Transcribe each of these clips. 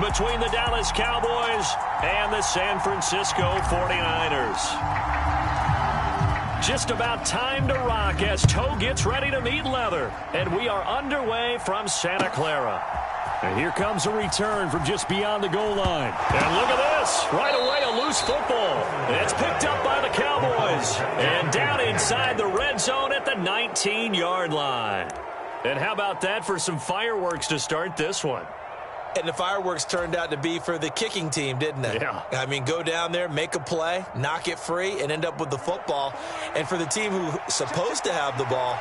between the Dallas Cowboys and the San Francisco 49ers. Just about time to rock as toe gets ready to meet leather. And we are underway from Santa Clara. And here comes a return from just beyond the goal line. And look at this. Right away, a loose football. It's picked up by the Cowboys. And down inside the red zone at the 19-yard line. And how about that for some fireworks to start this one? And the fireworks turned out to be for the kicking team, didn't they? Yeah. I mean, go down there, make a play, knock it free, and end up with the football. And for the team who's supposed to have the ball,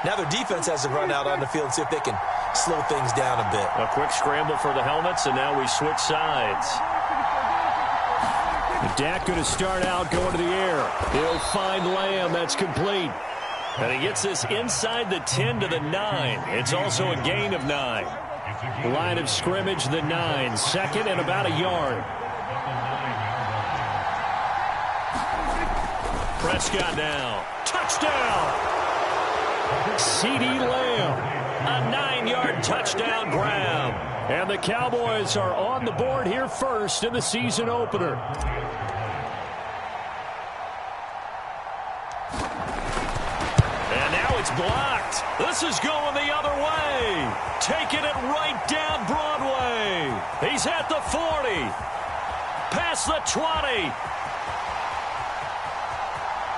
now their defense has to run out on the field and see if they can slow things down a bit. A quick scramble for the helmets, and now we switch sides. Dak going to start out going to the air. He'll find Lamb. That's complete. And he gets this inside the 10 to the 9. It's also a gain of 9. Line of scrimmage, the 9. Second and about a yard. Prescott now. Touchdown! CeeDee Lamb. A 9-yard touchdown grab. And the Cowboys are on the board here first in the season opener. And now it's blocked. This is going the other way. Taking it right down Broadway. He's at the 40. Past the 20.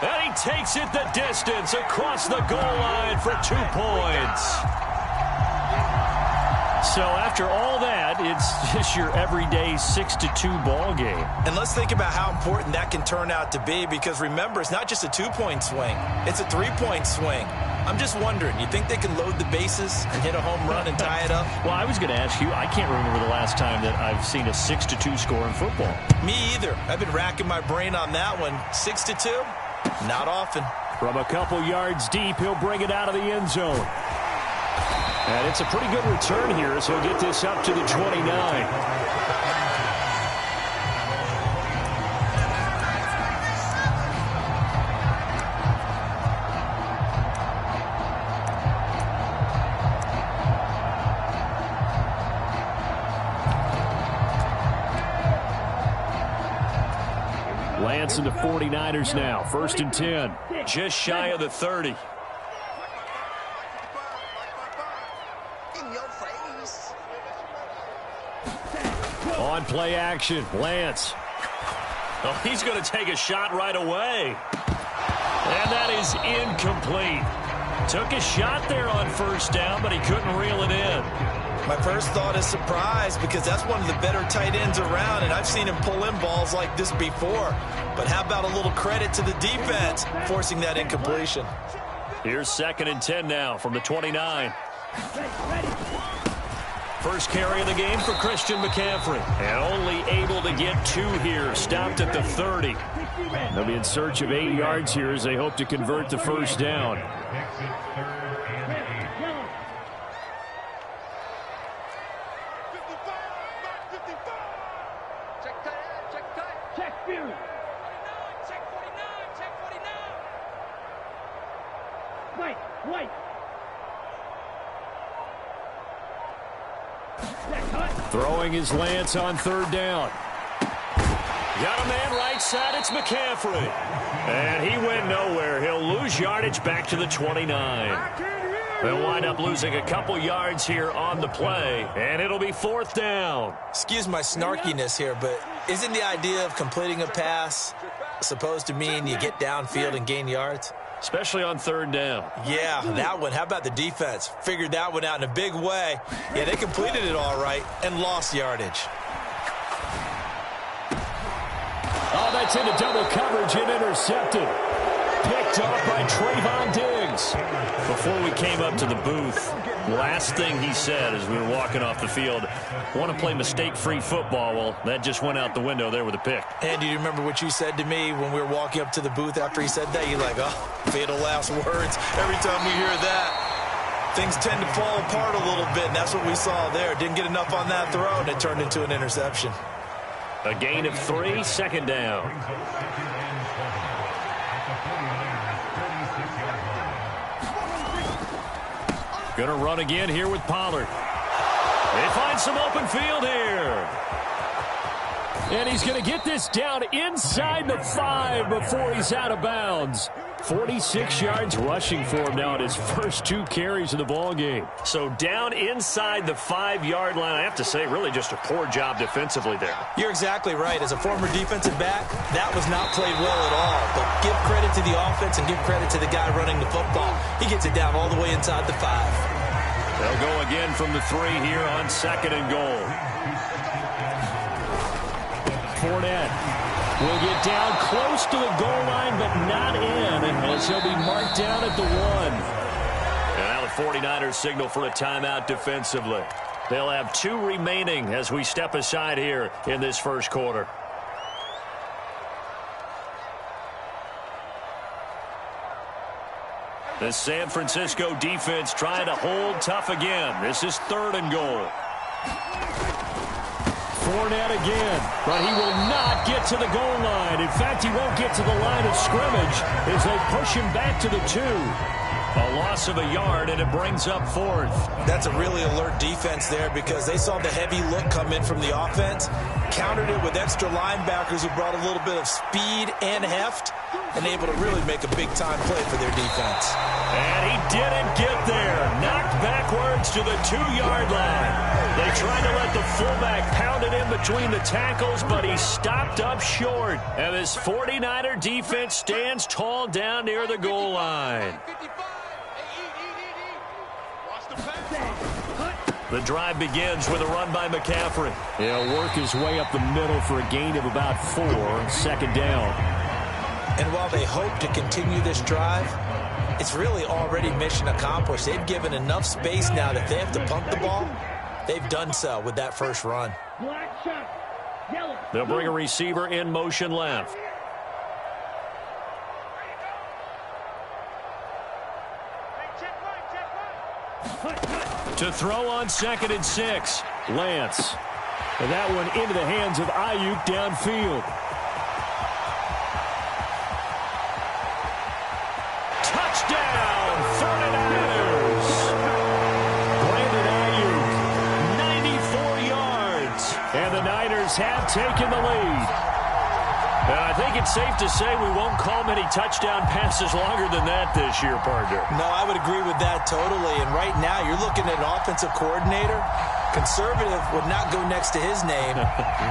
And he takes it the distance across the goal line for 2 points. So after all that, it's just your everyday 6-2 ball game. And let's think about how important that can turn out to be, because remember, it's not just a 2-point swing. It's a 3-point swing. I'm just wondering, you think they can load the bases and hit a home run and tie it up? Well, I was going to ask you, I can't remember the last time that I've seen a 6-2 score in football. Me either. I've been racking my brain on that one. 6-2? Not often. From a couple yards deep, he'll bring it out of the end zone. And it's a pretty good return here as he'll get this up to the 29. Lance and the 49ers now. 1st and 10. Just shy of the 30. On play action, Lance. Oh, he's going to take a shot right away. And that is incomplete. Took a shot there on 1st down, but he couldn't reel it in. My first thought is surprise, because that's one of the better tight ends around, and I've seen him pull in balls like this before. But how about a little credit to the defense forcing that incompletion? Here's 2nd and 10 now from the 29. First carry of the game for Christian McCaffrey. And only able to get 2 here. Stopped at the 30. They'll be in search of 8 yards here as they hope to convert the 1st down. Throwing his Lance on 3rd down. Got a man right side. It's McCaffrey. And he went nowhere. He'll lose yardage back to the 29. They'll wind up losing a couple yards here on the play. And it'll be 4th down. Excuse my snarkiness here, but isn't the idea of completing a pass supposed to mean you get downfield and gain yards? Especially on 3rd down. Yeah, that one. How about the defense? Figured that one out in a big way. Yeah, they completed it all right and lost yardage. Oh, that's into double coverage and intercepted. Picked off by Trayvon Diggs. Before we came up to the booth, last thing he said as we were walking off the field, want to play mistake-free football. Well, that just went out the window there with a pick. And do you remember what you said to me when we were walking up to the booth after he said that? You're like, oh, fatal last words. Every time we hear that, things tend to fall apart a little bit, and that's what we saw there. Didn't get enough on that throw, and it turned into an interception. A gain of 3, 2nd down. Going to run again here with Pollard. They find some open field here. And he's going to get this down inside the 5 before he's out of bounds. 46 yards rushing for him now at his first 2 carries of the ballgame. So down inside the 5-yard line. I have to say, really just a poor job defensively there. You're exactly right. As a former defensive back, that was not played well at all. But give credit to the offense and give credit to the guy running the football. He gets it down all the way inside the 5. They'll go again from the 3 here on 2nd and goal. Fournette will get down close to the goal line, but not in, as he'll be marked down at the 1. And now the 49ers signal for a timeout defensively. They'll have 2 remaining as we step aside here in this first quarter. The San Francisco defense trying to hold tough again. This is 3rd and goal. Fournette again, but he will not get to the goal line. In fact, he won't get to the line of scrimmage as they push him back to the 2. A loss of a yard, and it brings up 4th. That's a really alert defense there because they saw the heavy look come in from the offense, countered it with extra linebackers who brought a little bit of speed and heft, and able to really make a big-time play for their defense. And he didn't get there. Knocked backwards to the 2-yard line. They tried to let the fullback pound it in between the tackles, but he stopped up short. And this 49er defense stands tall down near the goal line. The drive begins with a run by McCaffrey. He'll work his way up the middle for a gain of about 4, 2nd down. And while they hope to continue this drive, it's really already mission accomplished. They've given enough space now that they have to punt the ball. They've done so with that first run. They'll bring a receiver in motion left. To throw on 2nd and 6. Lance. And that one into the hands of Ayuk downfield. Touchdown, 49ers. Brandon Ayuk, 94 yards. And the Niners have taken the lead. And I think it's safe to say we won't call many touchdown passes longer than that this year, partner. No, I would agree with that totally. And right now, you're looking at an offensive coordinator. Conservative would not go next to his name.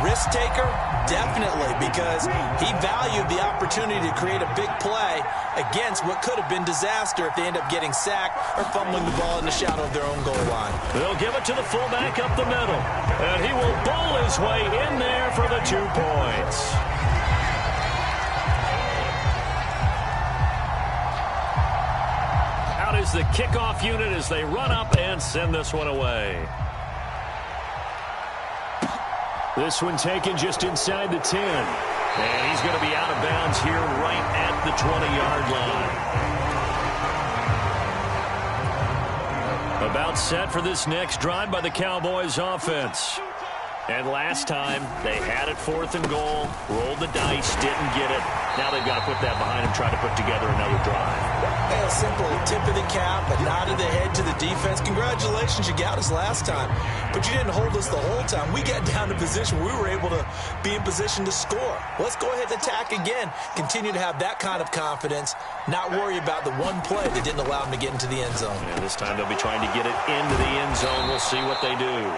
Risk taker, definitely, because he valued the opportunity to create a big play against what could have been disaster if they end up getting sacked or fumbling the ball in the shadow of their own goal line. They'll give it to the fullback up the middle. And he will bowl his way in there for the 2 points. Out is the kickoff unit as they run up and send this one away. This one taken just inside the 10. And he's going to be out of bounds here right at the 20-yard line. About set for this next drive by the Cowboys offense. And last time, they had it 4th and goal, rolled the dice, didn't get it. Now they've got to put that behind them, try to put together another drive. Hey, a simple tip of the cap, a nod of the head to the defense. Congratulations, you got us last time. But you didn't hold us the whole time. We got down to position. We were able to be in position to score. Let's go ahead and attack again. Continue to have that kind of confidence, not worry about the one play that didn't allow them to get into the end zone. And this time they'll be trying to get it into the end zone. We'll see what they do.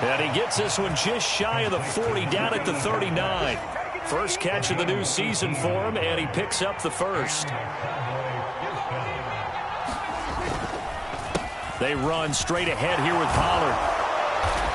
And he gets this one just shy of the 40, down at the 39. First catch of the new season for him, and he picks up the first. They run straight ahead here with Pollard.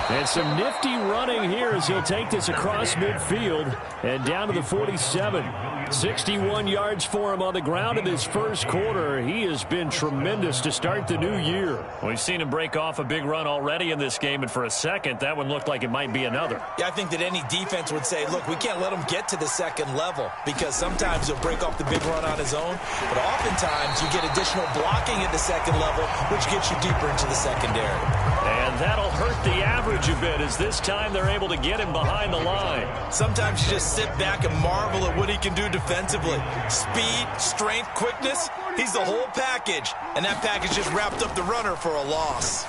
And some nifty running here as he'll take this across midfield and down to the 47. 61 yards for him on the ground in this first quarter. He has been tremendous to start the new year. We've seen him break off a big run already in this game, and for a second, that one looked like it might be another. Yeah, I think that any defense would say, look, we can't let him get to the second level because sometimes he'll break off the big run on his own, but oftentimes you get additional blocking at the second level, which gets you deeper into the secondary. And that'll hurt the average a bit as this time they're able to get him behind the line. Sometimes you just sit back and marvel at what he can do defensively. Speed, strength, quickness, he's the whole package. And that package just wrapped up the runner for a loss.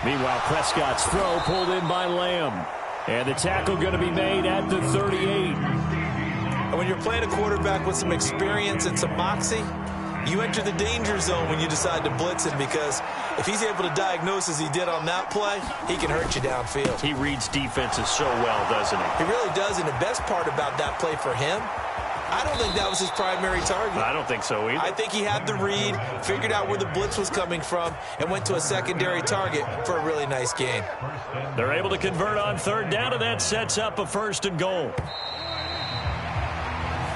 Meanwhile, Prescott's throw pulled in by Lamb. And the tackle going to be made at the 38. And when you're playing a quarterback with some experience and some moxie, you enter the danger zone when you decide to blitz him, because if he's able to diagnose as he did on that play, he can hurt you downfield. He reads defenses so well, doesn't he? He really does, and the best part about that play for him, I don't think that was his primary target. I don't think so either. I think he had the read, figured out where the blitz was coming from, and went to a secondary target for a really nice gain. They're able to convert on third down, and that sets up a 1st and goal.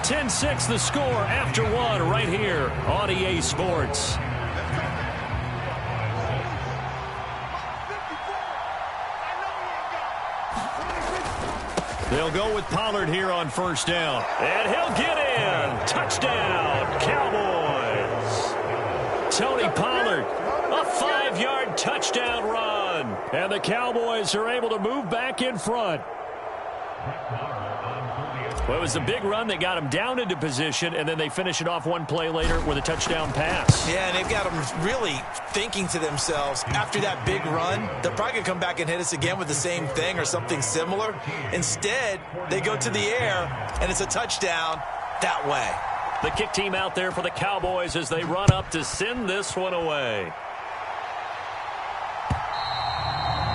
10-6 the score after one right here on EA Sports. They'll go with Pollard here on 1st down. And he'll get in. Touchdown, Cowboys. Tony Pollard, a 5-yard touchdown run. And the Cowboys are able to move back in front. Well, it was a big run that got them down into position, and then they finish it off one play later with a touchdown pass. Yeah, and they've got them really thinking to themselves, after that big run, they're probably going to come back and hit us again with the same thing or something similar. Instead, they go to the air, and it's a touchdown that way. The kick team out there for the Cowboys as they run up to send this one away.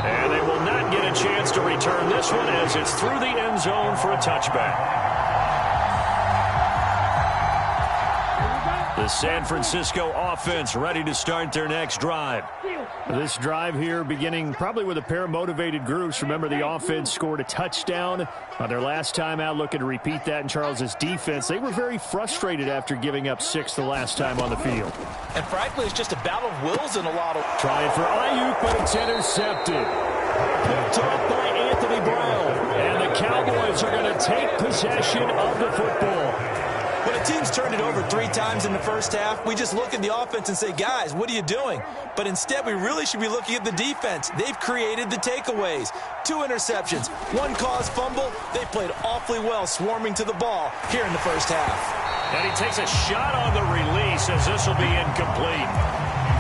And they will not get a chance to return this one as it's through the end zone for a touchback. The San Francisco offense ready to start their next drive. This drive here beginning probably with a pair of motivated groups. Remember, the offense scored a touchdown on their last time out, looking to repeat that in Charles's defense. They were very frustrated after giving up 6 the last time on the field. And frankly, it's just a battle of wills in a lot of... Trying for Ayuk, but it's intercepted. Picked off by Anthony Brown. And the Cowboys are going to take possession of the football. When a team's turned it over 3 times in the first half, we just look at the offense and say, guys, what are you doing? But instead, we really should be looking at the defense. They've created the takeaways. 2 interceptions, 1 caused fumble. They played awfully well swarming to the ball here in the first half. And he takes a shot on the release as this will be incomplete.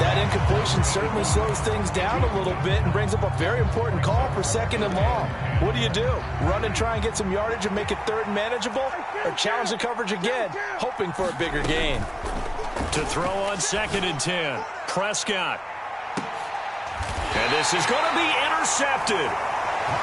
That incompletion certainly slows things down a little bit and brings up a very important call for 2nd and long. What do? Run and try and get some yardage and make it 3rd and manageable? Or challenge the coverage again, hoping for a bigger gain? To throw on 2nd and 10. Prescott. And this is going to be intercepted.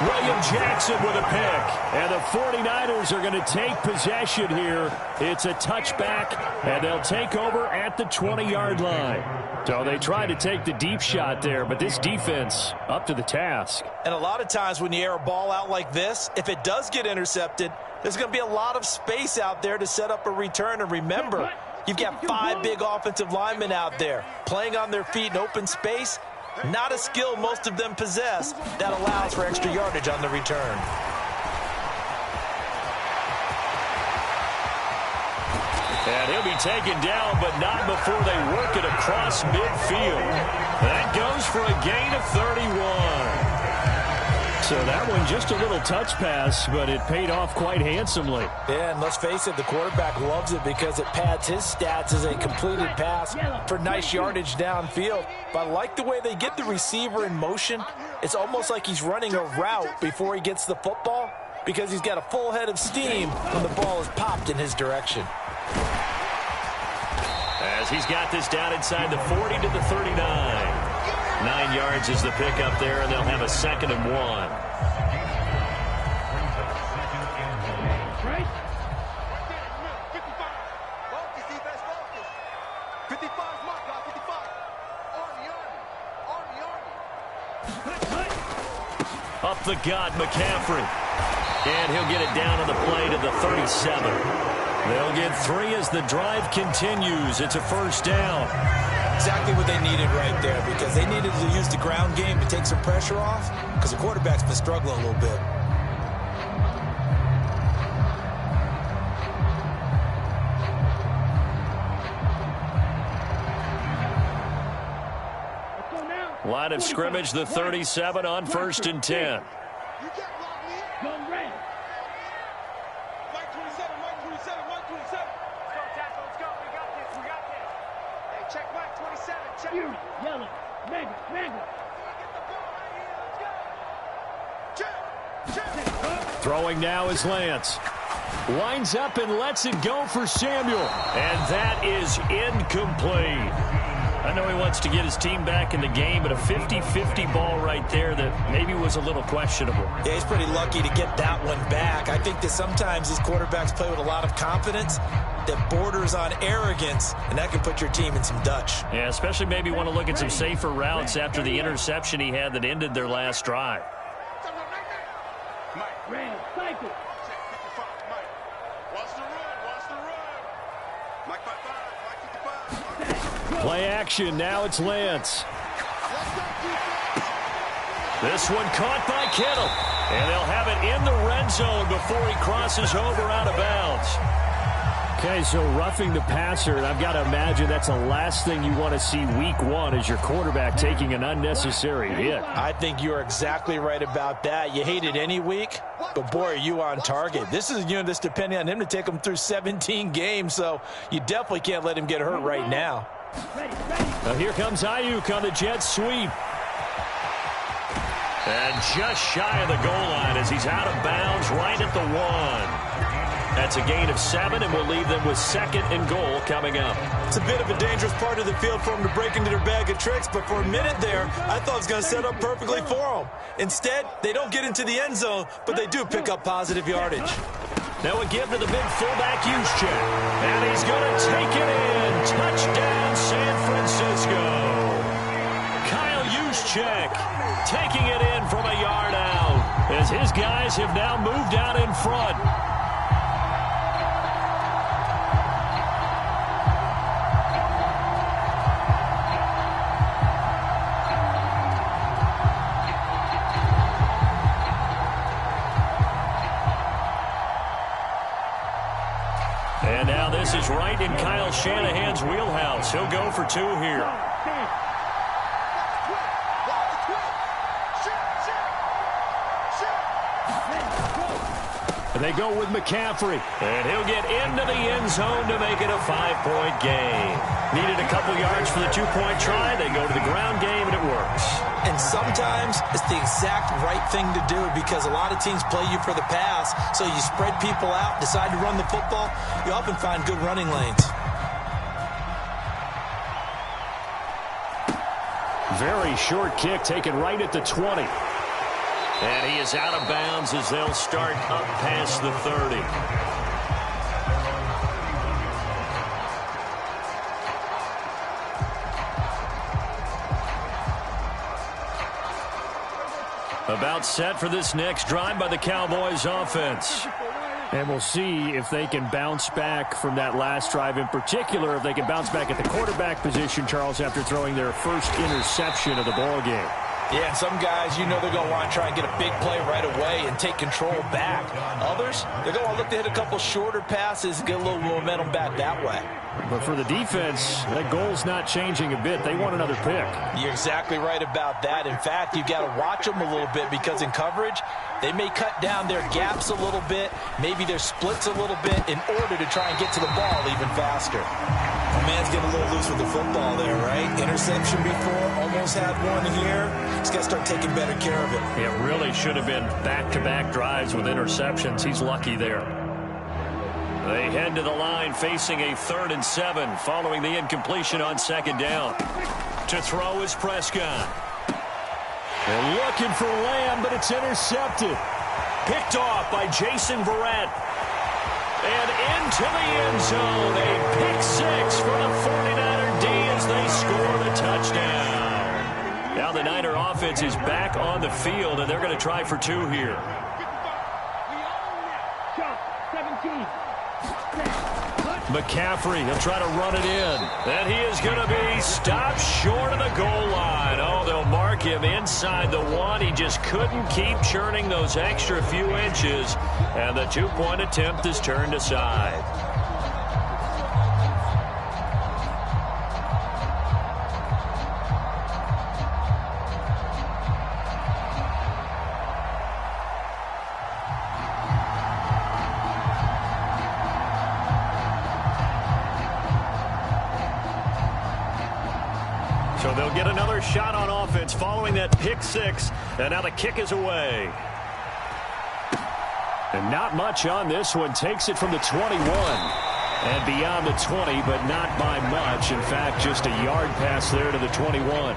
William Jackson with a pick. And the 49ers are going to take possession here. It's a touchback, and they'll take over at the 20-yard line. So they tried to take the deep shot there, but this defense up to the task. And a lot of times when you air a ball out like this, if it does get intercepted, there's going to be a lot of space out there to set up a return. And remember, you've got 5 big offensive linemen out there playing on their feet in open space. Not a skill most of them possess that allows for extra yardage on the return. And he'll be taken down, but not before they work it across midfield. That goes for a gain of 31. So that one just a little touch pass, but it paid off quite handsomely. Yeah, and let's face it, the quarterback loves it because it pads his stats as a completed pass for nice yardage downfield. But I like the way they get the receiver in motion. It's almost like he's running a route before he gets the football because he's got a full head of steam when the ball is popped in his direction. As he's got this down inside the 40 to the 39. 9 yards is the pickup there, and they'll have a 2nd and 1. Up the gut, McCaffrey. And he'll get it down on the play to the 37. They'll get 3 as the drive continues. It's a 1st down. Exactly what they needed right there because they needed to use the ground game to take some pressure off because the quarterback's been struggling a little bit. Line of scrimmage, the 37 on 1st and 10. Throwing now is Lance. Winds up and lets it go for Samuel. And that is incomplete. I know he wants to get his team back in the game, but a 50-50 ball right there that maybe was a little questionable. Yeah, he's pretty lucky to get that one back. I think that sometimes these quarterbacks play with a lot of confidence that borders on arrogance, and that can put your team in some Dutch. Yeah, especially maybe want to look at some safer routes after the interception he had that ended their last drive. Play action. Now it's Lance. This one caught by Kittle. And they'll have it in the red zone before he crosses over out of bounds. Okay, so roughing the passer, and I've got to imagine that's the last thing you want to see week one is your quarterback taking an unnecessary hit. I think you're exactly right about that. You hate it any week, but boy, are you on target. This is a unit that's depending on him to take him through 17 games, so you definitely can't let him get hurt right now. Now here comes Ayuk on the jet sweep. And just shy of the goal line as he's out of bounds right at the 1. That's a gain of 7, and we'll leave them with 2nd and goal coming up. It's a bit of a dangerous part of the field for them to break into their bag of tricks, but for a minute there, I thought it was going to set up perfectly for them. Instead, they don't get into the end zone, but they do pick up positive yardage. Now a give to the big fullback Juszczyk. And he's going to take it in. Touchdown, San Francisco. Kyle Juszczyk taking it in from a yard out as his guys have now moved out in front. And now this is right in Kyle Shanahan's wheelhouse. He'll go for 2 here. And they go with McCaffrey. And he'll get into the end zone to make it a 5-point game. Needed a couple yards for the 2-point try. They go to the ground game, and it works. And sometimes it's the exact right thing to do because a lot of teams play you for the pass. So you spread people out, decide to run the football. You often find good running lanes. Very short kick taken right at the 20. And he is out of bounds as they'll start up past the 30. About set for this next drive by the Cowboys offense. And we'll see if they can bounce back from that last drive, in particular if they can bounce back at the quarterback position, Charles, after throwing their first interception of the ball game. Yeah, and some guys, you know they're going to want to try and get a big play right away and take control back. Others, they're going to look to hit a couple shorter passes and get a little momentum back that way. But for the defense, that goal's not changing a bit. They want another pick. You're exactly right about that. In fact, you've got to watch them a little bit because in coverage, they may cut down their gaps a little bit, maybe their splits a little bit in order to try and get to the ball even faster. My man's getting a little loose with the football there, right? Interception before, almost had one here. He's got to start taking better care of it. It really should have been back-to-back drives with interceptions. He's lucky there. They head to the line facing a 3rd and 7 following the incompletion on 2nd down. To throw is Prescott. They're looking for Lamb, but it's intercepted. Picked off by Jason Verrett. And into the end zone. A pick 6 for the 49er D as they score the touchdown. Now the Niner offense is back on the field, and they're going to try for 2 here. McCaffrey, he'll try to run it in. And he is going to be stopped short of the goal line. Oh, they'll mark him inside the 1. He just couldn't keep churning those extra few inches. And the 2-point attempt is turned aside. So they'll get another shot on offense following that pick 6, and now the kick is away. And not much on this one. Takes it from the 21 and beyond the 20, but not by much. In fact, just a yard pass there to the 21.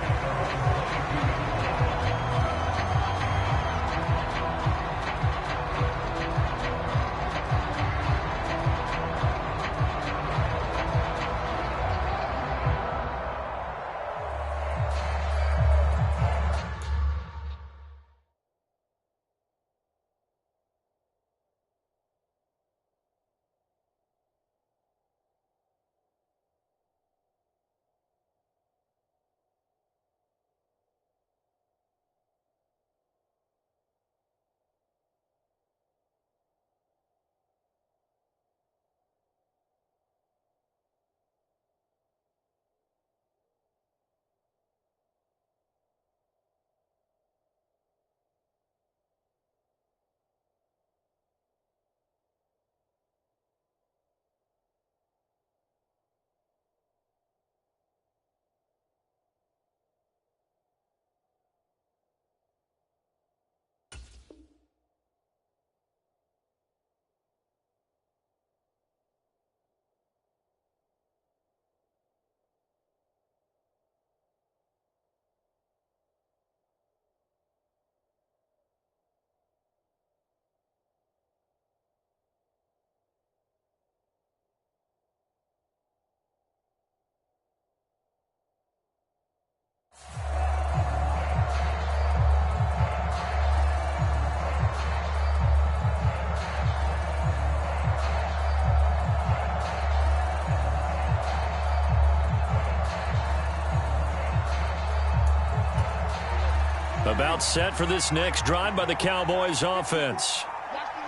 About set for this next drive by the Cowboys offense.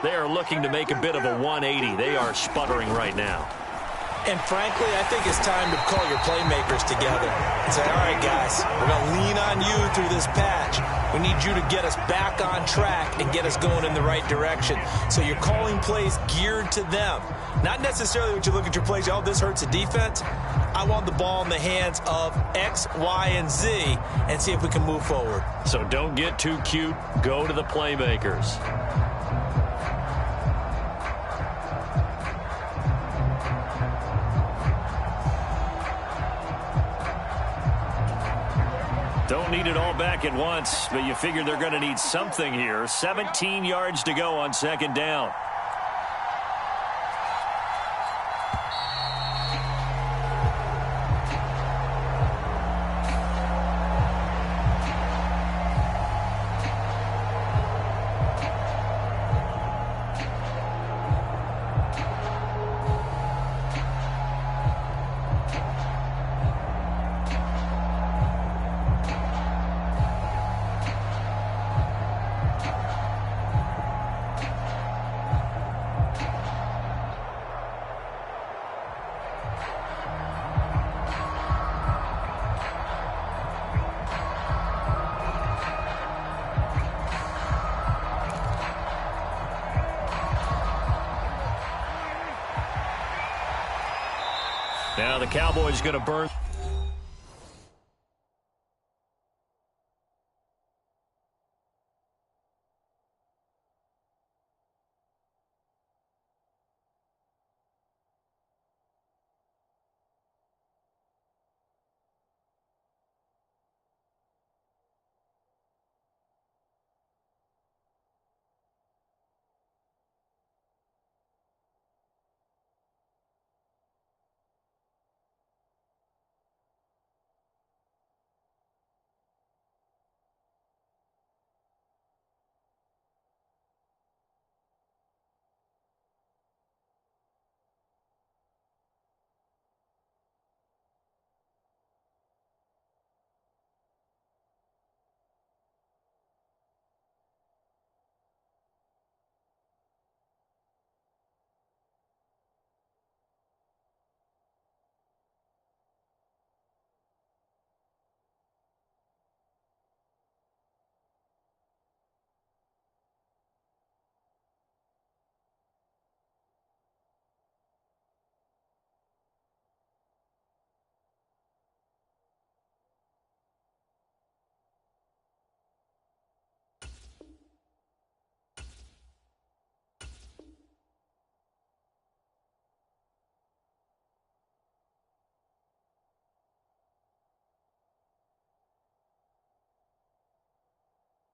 They are looking to make a bit of a 180. They are sputtering right now. And frankly, I think it's time to call your playmakers together and say, all right, guys, we're going to lean on you through this patch. We need you to get us back on track and get us going in the right direction. So you're calling plays geared to them. Not necessarily what you look at your plays, oh, this hurts the defense. I want the ball in the hands of X, Y, and Z and see if we can move forward. So don't get too cute. Go to the playmakers. Don't need it all back at once, but you figure they're going to need something here. 17 yards to go on second down. Now the Cowboys going to burn.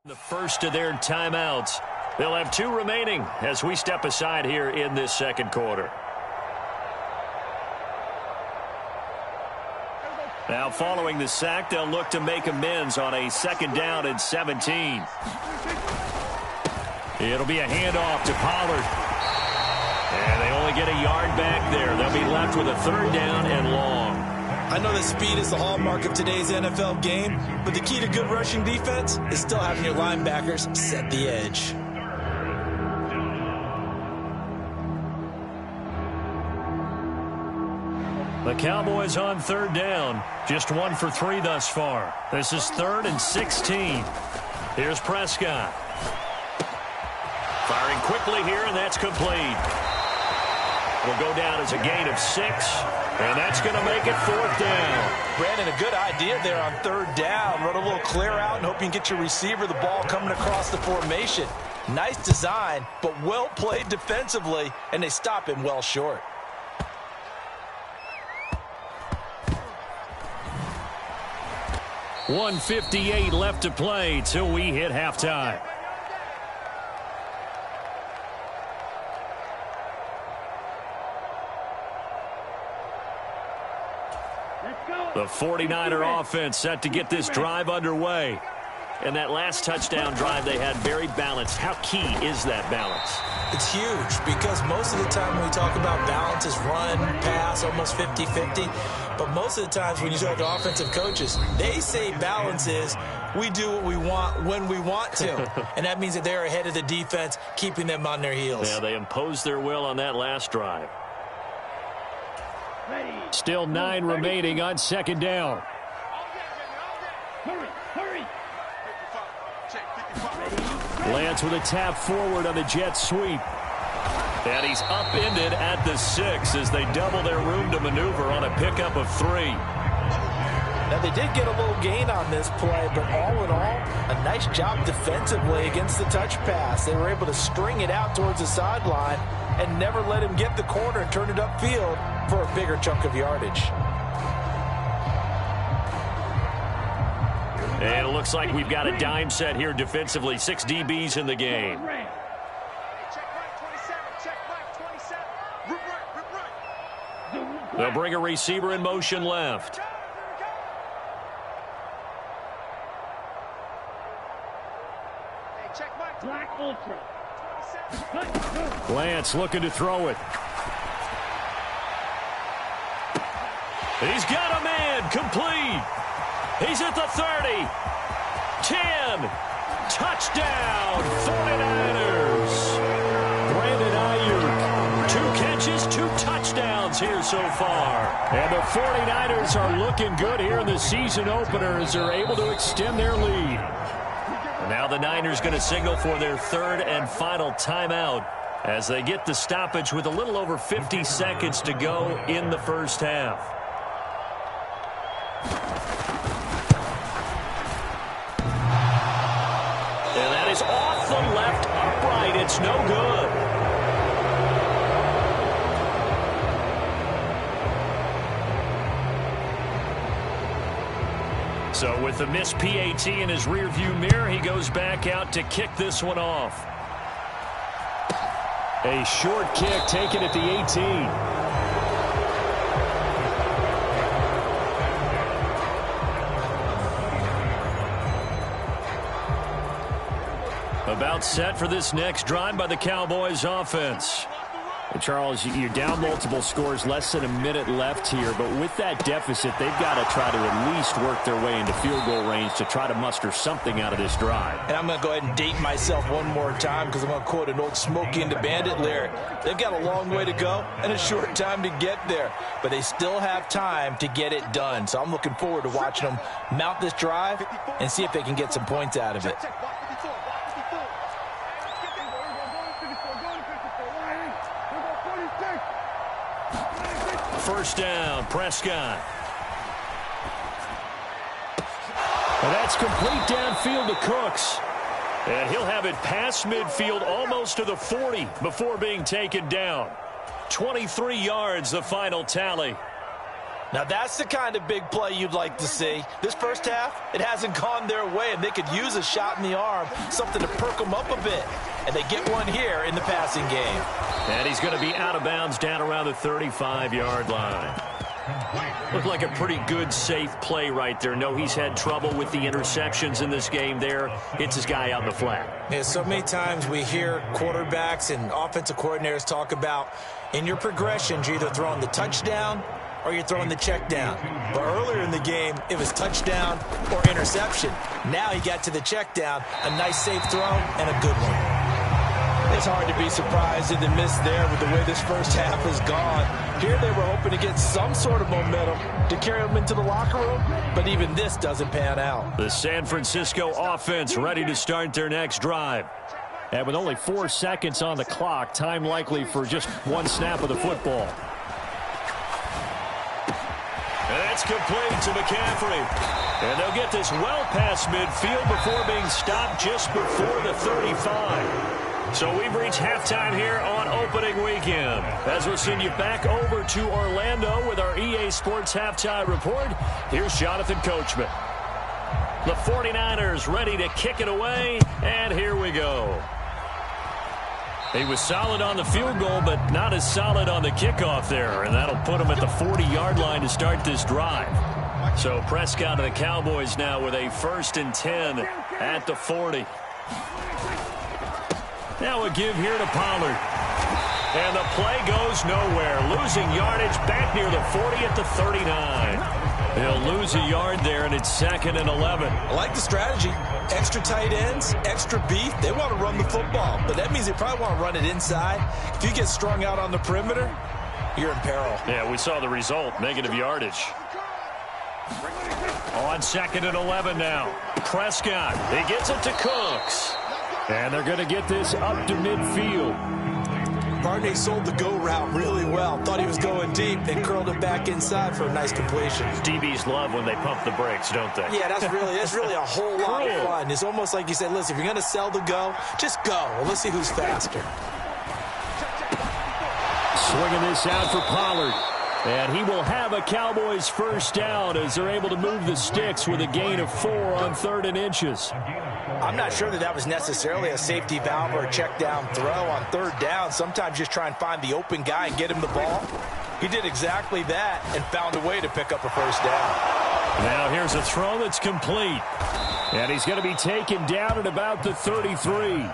The first of their timeouts. They'll have 2 remaining as we step aside here in this second quarter. Now following the sack, they'll look to make amends on a 2nd down and 17. It'll be a handoff to Pollard. And they only get a yard back there. They'll be left with a 3rd down and long. I know that speed is the hallmark of today's NFL game, but the key to good rushing defense is still having your linebackers set the edge. The Cowboys on 3rd down. Just 1 for 3 thus far. This is 3rd and 16. Here's Prescott. Firing quickly here, and that's complete. Will go down as a gain of 6, and that's going to make it 4th down. Brandon, a good idea there on 3rd down. Run a little clear out and hope you can get your receiver the ball coming across the formation. Nice design, but well played defensively, and they stop him well short. .158 left to play till we hit halftime. The 49er offense set to get this drive underway. And that last touchdown drive they had very balanced. How key is that balance? It's huge because most of the time when we talk about balance is run, pass, almost 50-50. But most of the times when you talk to offensive coaches, they say balance is we do what we want when we want to. And that means that they're ahead of the defense, keeping them on their heels. Yeah, they imposed their will on that last drive. Still 9 remaining on 2nd down. Lance with a tap forward on the jet sweep. And he's upended at the 6 as they double their room to maneuver on a pickup of 3. Now, they did get a little gain on this play, but all in all, a nice job defensively against the touch pass. They were able to string it out towards the sideline and never let him get the corner and turn it upfield for a bigger chunk of yardage. And it looks like we've got a dime set here defensively. 6 DBs in the game. They'll bring a receiver in motion left. Lance looking to throw it. He's got a man complete. He's at the 30. 10. Touchdown, 49ers. Brandon Ayuk. 2 catches, 2 touchdowns here so far. And the 49ers are looking good here in the season opener as they're able to extend their lead. Now the Niners going to signal for their 3rd and final timeout as they get the stoppage with a little over 50 seconds to go in the first half. And that is off the left upright. It's no good. So with the missed PAT in his rearview mirror, he goes back out to kick this one off. A short kick taken at the 18. About set for this next drive by the Cowboys offense. And Charles, you're down multiple scores, less than a minute left here, but with that deficit, they've got to try to at least work their way into field goal range to try to muster something out of this drive. And I'm going to go ahead and date myself one more time because I'm going to quote an old Smokey and the Bandit lyric. They've got a long way to go and a short time to get there, but they still have time to get it done. So I'm looking forward to watching them mount this drive and see if they can get some points out of it. First down, Prescott. And that's complete downfield to Cooks. And he'll have it past midfield almost to the 40 before being taken down. 23 yards, the final tally. Now that's the kind of big play you'd like to see. This first half, it hasn't gone their way, and they could use a shot in the arm, something to perk them up a bit. And they get one here in the passing game. And he's going to be out of bounds down around the 35-yard line. Looked like a pretty good, safe play right there. No, he's had trouble with the interceptions in this game there. Hits his guy out in the flat. Yeah, so many times we hear quarterbacks and offensive coordinators talk about in your progressions, you're either throwing the touchdown or you're throwing the check down. But earlier in the game, it was touchdown or interception. Now he got to the check down, a nice safe throw and a good one. It's hard to be surprised in the miss there with the way this first half has gone. Here they were hoping to get some sort of momentum to carry them into the locker room, but even this doesn't pan out. The San Francisco offense ready to start their next drive. And with only 4 seconds on the clock, time likely for just one snap of the football. And that's complete to McCaffrey. And they'll get this well past midfield before being stopped just before the 35. So we've reached halftime here on opening weekend. As we'll send you back over to Orlando with our EA Sports Halftime Report, here's Jonathan Coachman. The 49ers ready to kick it away, and here we go. He was solid on the field goal, but not as solid on the kickoff there, and that'll put him at the 40-yard line to start this drive. So Prescott and the Cowboys now with a 1st and 10 at the 40. Now a give here to Pollard. And the play goes nowhere. Losing yardage back near the 40 at the 39. He'll lose a yard there, and it's 2nd and 11. I like the strategy. Extra tight ends, extra beef. They want to run the football, but that means they probably want to run it inside. If you get strung out on the perimeter, you're in peril. Yeah, we saw the result, negative yardage. On 2nd and 11 now. Prescott, he gets it to Cooks. And they're going to get this up to midfield. Barney sold the go route really well. Thought he was going deep, then curled it back inside for a nice completion. DBs love when they pump the brakes, don't they? Yeah, that's really a whole lot of fun. It's almost like you said, listen, if you're going to sell the go, just go. Well, let's see who's faster. Swinging this out for Pollard. And he will have a Cowboys first down as they're able to move the sticks with a gain of 4 on 3rd and inches. I'm not sure that was necessarily a safety valve or a check down throw on 3rd down. Sometimes just try and find the open guy and get him the ball. He did exactly that and found a way to pick up a first down. Now here's a throw that's complete. And he's going to be taken down at about the 33.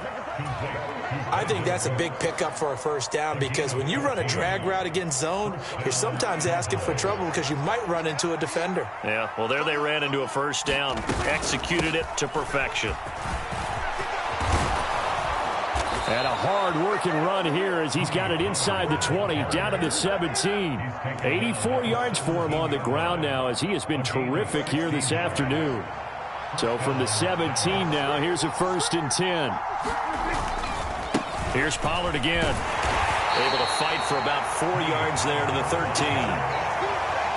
I think that's a big pickup for a first down because when you run a drag route against zone, you're sometimes asking for trouble because you might run into a defender. Yeah, well, there they ran into a first down, executed it to perfection. And a hard-working run here as he's got it inside the 20, down to the 17. 84 yards for him on the ground now as he has been terrific here this afternoon. So from the 17 now, here's a 1st and 10. Here's Pollard again. Able to fight for about 4 yards there to the 13.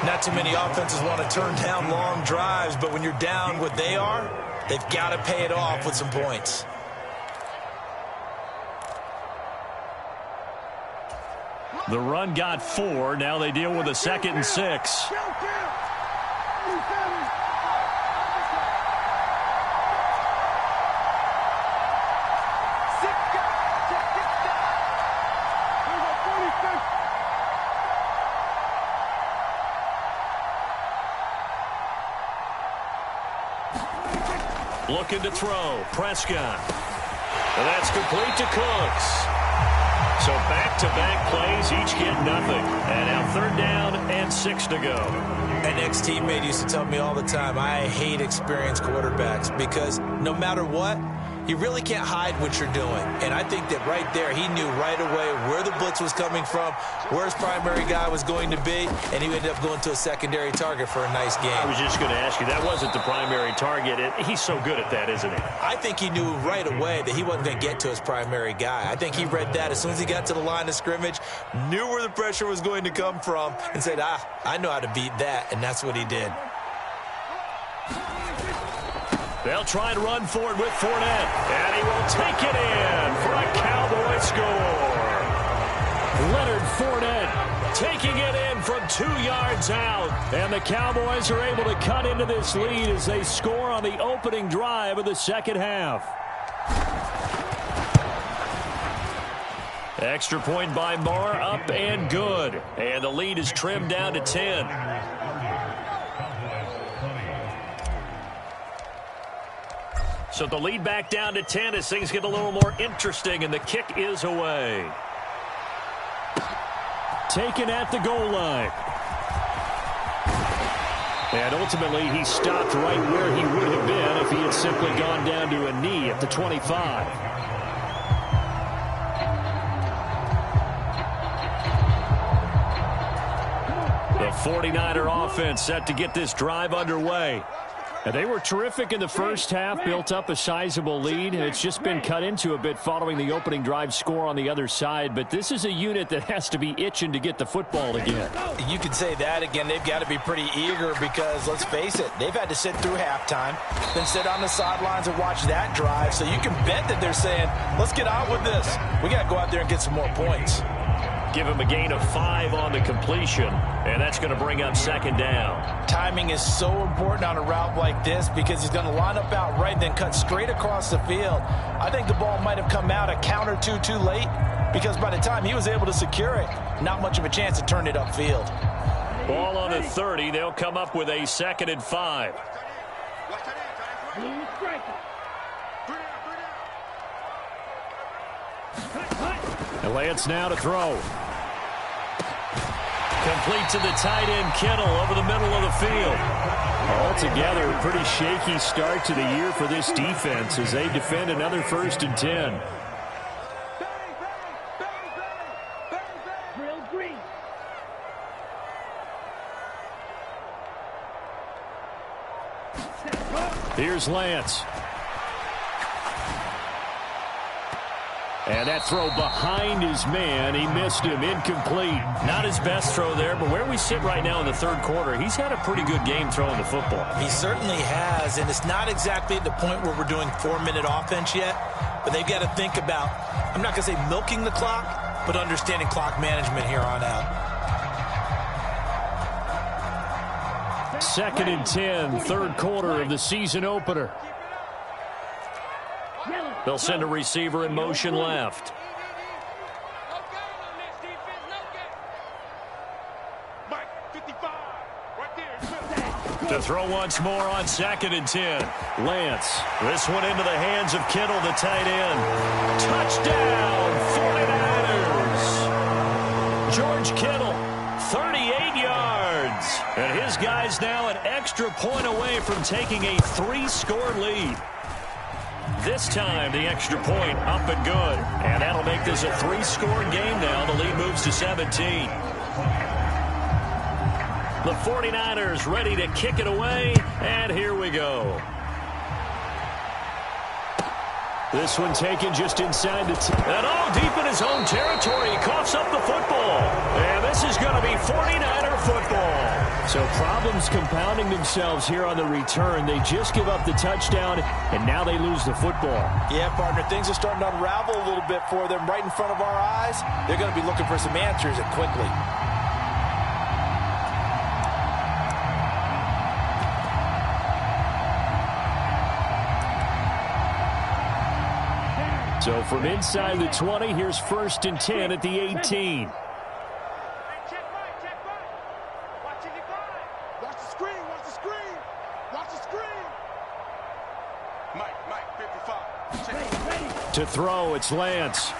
Not too many offenses want to turn down long drives, but when you're down what they are, they've got to pay it off with some points. The run got 4. Now they deal with a 2nd and 6. Looking to throw. Prescott. And that's complete to Cooks. So back-to-back plays, each get nothing. And now 3rd down and 6 to go. An ex-teammate used to tell me all the time, I hate experienced quarterbacks because no matter what, you really can't hide what you're doing. And I think that right there, he knew right away where the blitz was coming from, where his primary guy was going to be, and he ended up going to a secondary target for a nice game. I was just going to ask you, that wasn't the primary target. He's so good at that, isn't he? I think he knew right away that he wasn't going to get to his primary guy. I think he read that as soon as he got to the line of scrimmage, knew where the pressure was going to come from, and said, I know how to beat that, and that's what he did. They'll try and run forward with Fournette. And he will take it in for a Cowboy score. Leonard Fournette taking it in from 2 yards out. And the Cowboys are able to cut into this lead as they score on the opening drive of the second half. Extra point by Marr, up and good. And the lead is trimmed down to 10. So the lead back down to 10 as things get a little more interesting, and the kick is away. Taken at the goal line. And ultimately, he stopped right where he would have been if he had simply gone down to a knee at the 25. The 49er offense set to get this drive underway. And they were terrific in the first half, built up a sizable lead. It's just been cut into a bit following the opening drive score on the other side. But this is a unit that has to be itching to get the football again. You could say that again. They've got to be pretty eager because, let's face it, they've had to sit through halftime, then sit on the sidelines and watch that drive. So you can bet that they're saying, let's get on with this. We got to go out there and get some more points. Give him a gain of 5 on the completion, and that's going to bring up second down. Timing is so important on a route like this because he's going to line up out right, then cut straight across the field. I think the ball might have come out a count or two too late because by the time he was able to secure it, not much of a chance to turn it upfield. Ball on the 30. They'll come up with a 2nd and 5. And Lance now to throw. Complete to the tight end, Kittle, over the middle of the field. Altogether, a pretty shaky start to the year for this defense as they defend another 1st and 10. Here's Lance. And that throw behind his man, he missed him, incomplete. Not his best throw there, but where we sit right now in the third quarter, he's had a pretty good game throwing the football. He certainly has, and it's not exactly at the point where we're doing 4-minute offense yet, but they've got to think about, I'm not going to say milking the clock, but understanding clock management here on out. 2nd and 10, third quarter of the season opener. They'll send a receiver in motion left. To throw once more on 2nd and 10. Lance. This one into the hands of Kittle, the tight end. Touchdown, 49ers. George Kittle, 38 yards. And his guy's now an extra point away from taking a 3-score lead. This time, the extra point up and good. And that'll make this a 3-score game now. The lead moves to 17. The 49ers ready to kick it away, and here we go. This one taken just inside the 10. And all deep in his own territory, he coughs up the football. And this is going to be 49er football. So problems compounding themselves here on the return. They just give up the touchdown, and now they lose the football. Yeah, partner, things are starting to unravel a little bit for them right in front of our eyes. They're going to be looking for some answers and quickly. So from inside the 20, here's 1st and 10 at the 18. To throw, it's Lance.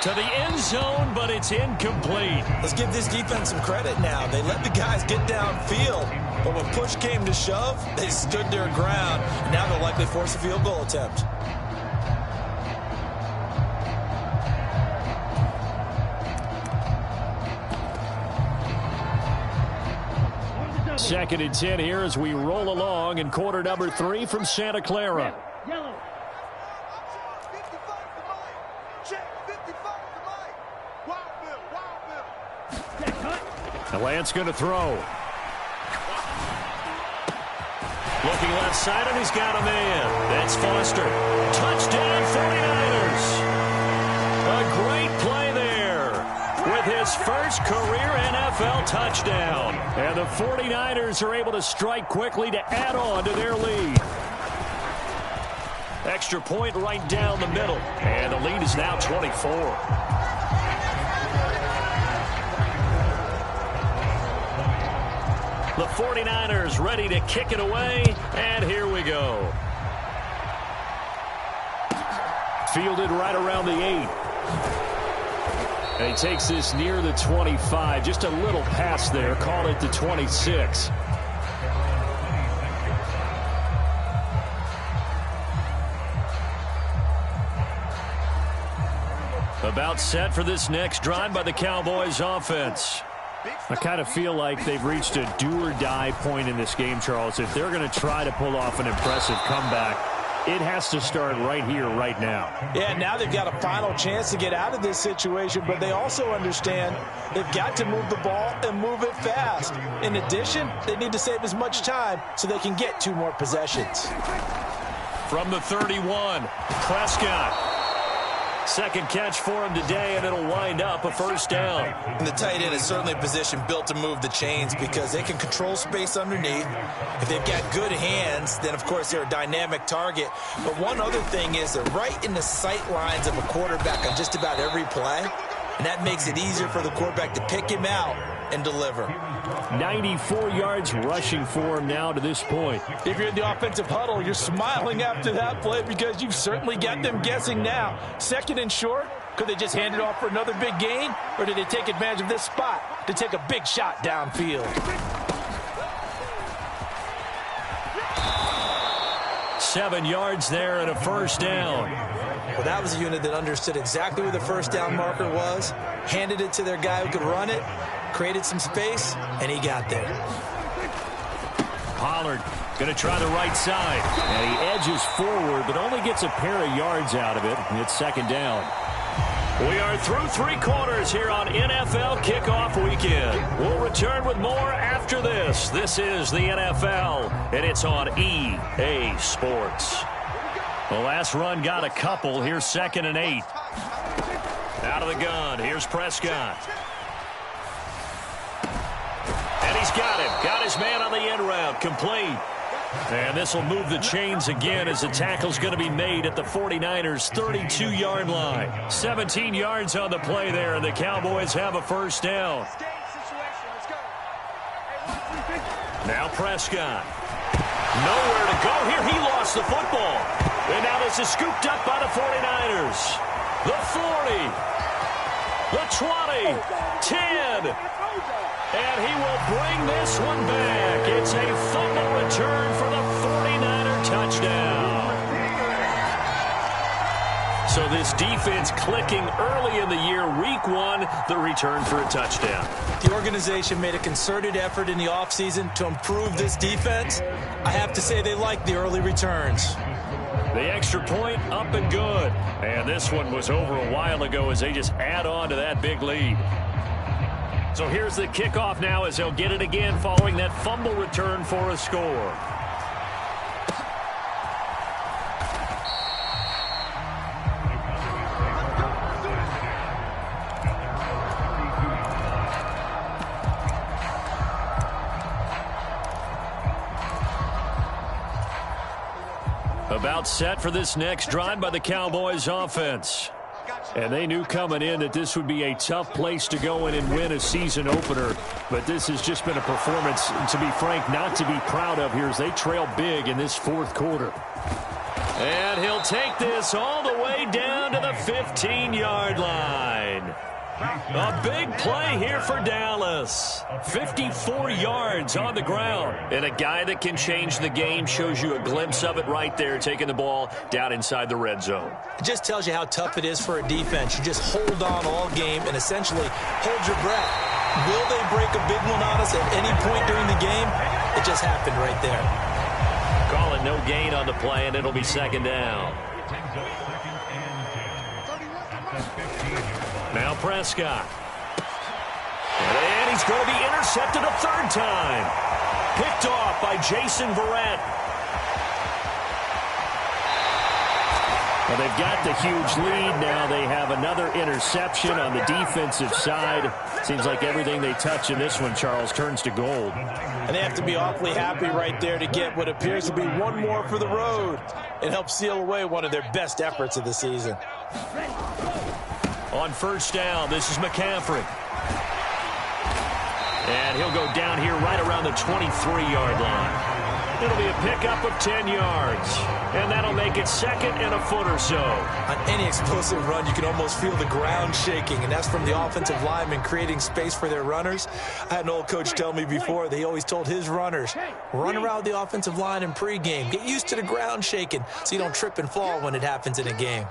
To the end zone, but it's incomplete. Let's give this defense some credit now. They let the guys get downfield, but when push came to shove, they stood their ground. Now they'll likely force a field goal attempt. Second and 10 here as we roll along in quarter number 3 from Santa Clara. Yellow. And Lance going to throw. Looking left side, and he's got a man. That's Foster. Touchdown, 49ers. A great play there with his his first career NFL touchdown. And the 49ers are able to strike quickly to add on to their lead. Extra point right down the middle. And the lead is now 24. The 49ers ready to kick it away. And here we go. Fielded right around the 8. And he takes this near the 25. Just a little pass there. Called it the 26. About set for this next drive by the Cowboys offense. I kind of feel like they've reached a do-or-die point in this game, Charles. If they're going to try to pull off an impressive comeback, it has to start right here, right now. Yeah, now they've got a final chance to get out of this situation, but they also understand they've got to move the ball and move it fast. In addition, they need to save as much time so they can get 2 more possessions. From the 31, Prescott. Second catch for him today, and it'll wind up a first down. And the tight end is certainly a position built to move the chains because they can control space underneath. If they've got good hands, then, of course, they're a dynamic target. But one other thing is they're right in the sight lines of a quarterback on just about every play, and that makes it easier for the quarterback to pick him out and deliver. 94 yards rushing for him now to this point. If you're in the offensive huddle, you're smiling after that play because you've certainly got them guessing now. Second and short, could they just hand it off for another big gain? Or did they take advantage of this spot to take a big shot downfield? 7 yards there and a first down. Well, that was a unit that understood exactly where the first down marker was, handed it to their guy who could run it, created some space, and he got there. Pollard going to try the right side. And he edges forward, but only gets a pair of yards out of it. And it's second down. We are through 3 quarters here on NFL Kickoff Weekend. We'll return with more after this. This is the NFL, and it's on EA Sports. The last run got a couple. Here's 2nd and 8. Out of the gun. Here's Prescott. And he's got him. Got his man on the end route. Complete. And this will move the chains again as the tackle's going to be made at the 49ers' 32-yard line. 17 yards on the play there, and the Cowboys have a first down. Now Prescott. Nowhere to go here. He lost the football. And now this is scooped up by the 49ers. The 40. The 20. 10. And he will bring this one back. It's a fumble return for the 49er touchdown. So this defense clicking early in the year. Week 1, the return for a touchdown. The organization made a concerted effort in the offseason to improve this defense. I have to say they like the early returns. The extra point up and good. And this one was over a while ago as they just add on to that big lead. So here's the kickoff now as they'll get it again following that fumble return for a score. About set for this next drive by the Cowboys offense. And they knew coming in that this would be a tough place to go in and win a season opener. But this has just been a performance, to be frank, not to be proud of here as they trail big in this 4th quarter. And he'll take this all the way down to the 15-yard line. A big play here for Dallas. 54 yards on the ground. And a guy that can change the game shows you a glimpse of it right there, taking the ball down inside the red zone. It just tells you how tough it is for a defense. You just hold on all game and essentially hold your breath. Will they break a big one on us at any point during the game? It just happened right there. Call it no gain on the play, and it'll be second down. Now Prescott. And he's going to be intercepted a 3rd time. Picked off by Jason Verrett. Well, they've got the huge lead now. They have another interception on the defensive side. Seems like everything they touch in this one, Charles, turns to gold. And they have to be awfully happy right there to get what appears to be one more for the road. It helps seal away one of their best efforts of the season. On first down, this is McCaffrey. And he'll go down here right around the 23-yard line. It'll be a pickup of 10 yards. And that'll make it second and a foot or so. On any explosive run, you can almost feel the ground shaking, and that's from the offensive linemen creating space for their runners. I had an old coach tell me before, they always told his runners, run around the offensive line in pregame. Get used to the ground shaking so you don't trip and fall when it happens in a game.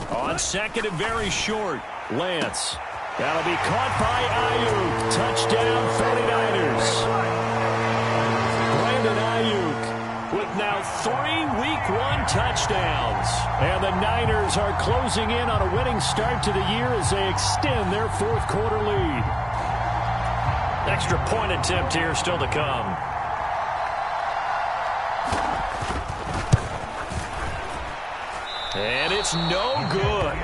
On second and very short, Lance. That'll be caught by Ayuk. Touchdown, 49ers. Brandon Ayuk with now 3 Week 1 touchdowns. And the Niners are closing in on a winning start to the year as they extend their fourth quarter lead. Extra point attempt here still to come. And it's no good.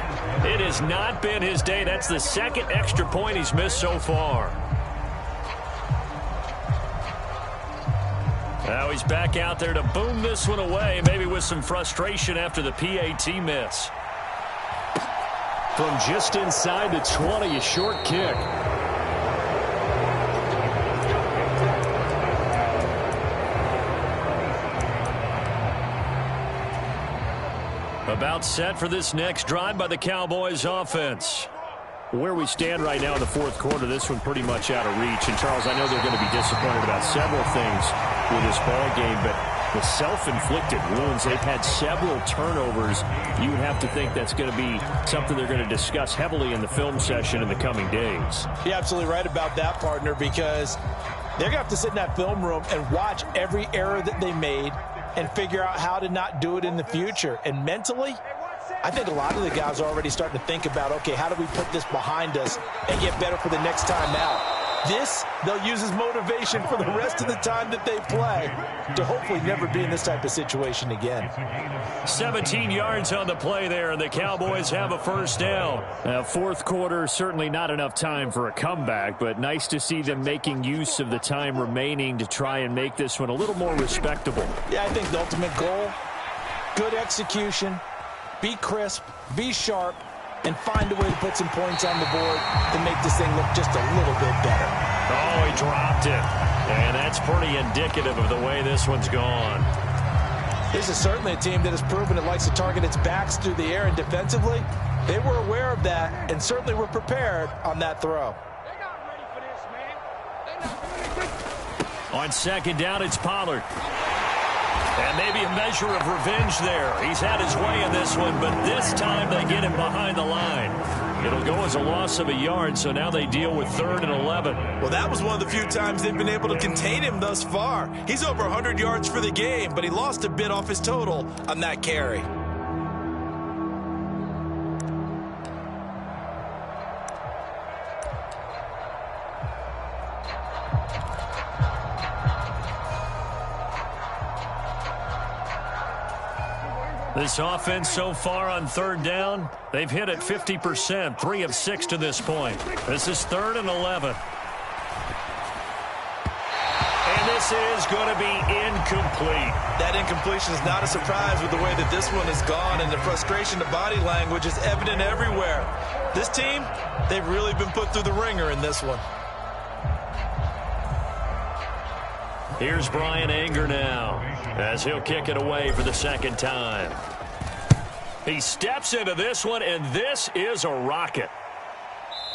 It has not been his day. That's the second extra point he's missed so far. Now he's back out there to boom this one away, maybe with some frustration after the PAT miss. From just inside the 20, a short kick. About set for this next drive by the Cowboys offense. Where we stand right now in the fourth quarter, this one pretty much out of reach. And, Charles, I know they're going to be disappointed about several things with this ball game, but the self-inflicted wounds, they've had several turnovers. You would have to think that's going to be something they're going to discuss heavily in the film session in the coming days. You're absolutely right about that, partner, because they're going to have to sit in that film room and watch every error that they made and figure out how to not do it in the future. And mentally, I think a lot of the guys are already starting to think about, okay, how do we put this behind us and get better for the next time out? This, they'll use as motivation for the rest of the time that they play to hopefully never be in this type of situation again. 17 yards on the play there, and the Cowboys have a first down. Fourth quarter, certainly not enough time for a comeback, but nice to see them making use of the time remaining to try and make this one a little more respectable. Yeah, I think the ultimate goal, good execution, be crisp, be sharp, and find a way to put some points on the board to make this thing look just a little bit better. Oh, he dropped it. And that's pretty indicative of the way this one's gone. This is certainly a team that has proven it likes to target its backs through the air, and defensively, they were aware of that and certainly were prepared on that throw. On second down, it's Pollard. And maybe a measure of revenge there. He's had his way in this one, but this time they get him behind the line. It'll go as a loss of a yard, so now they deal with 3rd and 11. Well, that was one of the few times they've been able to contain him thus far. He's over 100 yards for the game, but he lost a bit off his total on that carry. This offense so far on 3rd down, they've hit it 50%, 3 of 6 to this point. This is 3rd and 11. And this is going to be incomplete. That incompletion is not a surprise with the way that this one has gone, and the frustration to body language is evident everywhere. This team, they've really been put through the ringer in this one. Here's Brian Anger now as he'll kick it away for the second time. He steps into this one, and this is a rocket.